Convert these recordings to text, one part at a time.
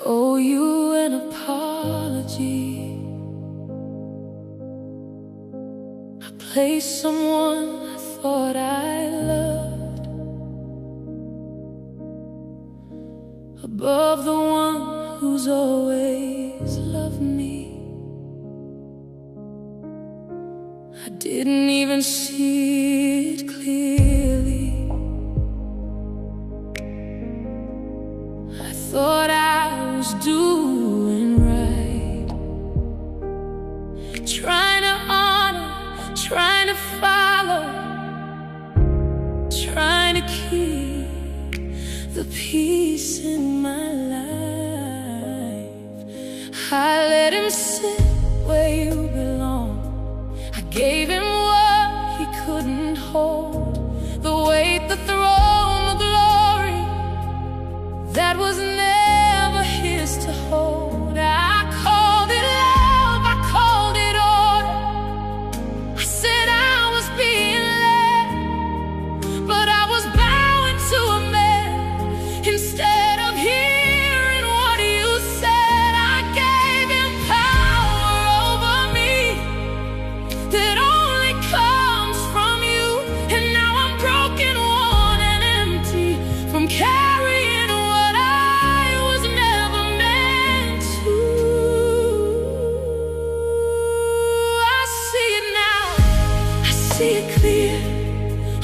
Owe you an apology. I placed someone I thought I loved above the one who's always loved me. I didn't even see it clearly. I thought I was doing right, trying to honor, trying to follow, trying to keep the peace in my life. I let him sit where you belong. I gave him what he couldn't hold, the weight, the throne, the glory that was never his to hold. I called it love, I called it order. I said I was being led, but I was bowing to a man instead of hearing what you said. I gave him power over me that only comes from you, and now I'm broken, worn, and empty from carrying what I was never meant to. I see it now, I see it clear.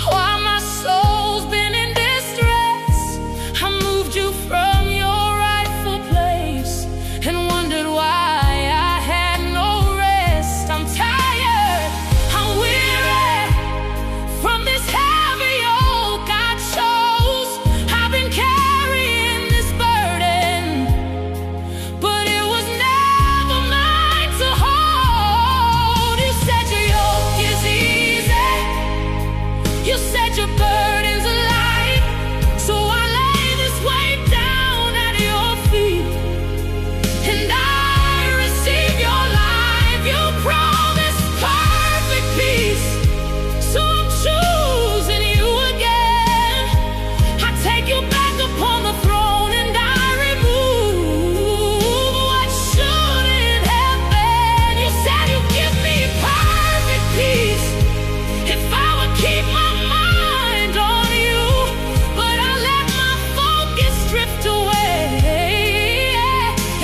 Why my soul's been in distress. I moved you from your rightful place and wondered why I had no rest. I'm tired, I'm weary from this heavy yoke I chose. I've been carrying this burden, but it was never mine to hold. You said your yoke is easy, you said your burden's light, so I lay this weight down at your feet, and I receive your life. You promised perfect peace, so I'm choosing you again. I take you back upon the throne, and I remove what shouldn't have been. You said you'd give me perfect peace if I would keep my mind on you, but I let my focus drift away,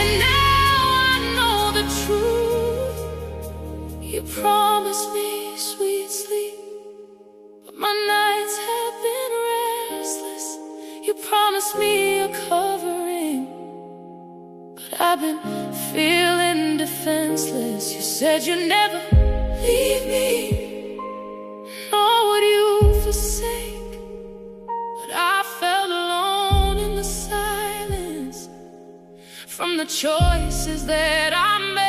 and now I know the truth. You promised me sweet sleep, but my nights have been restless. You promised me a covering, but I've been feeling defenseless. You said you'd never leave me, nor would you forsake, but I felt alone in the silence from the choices that I made.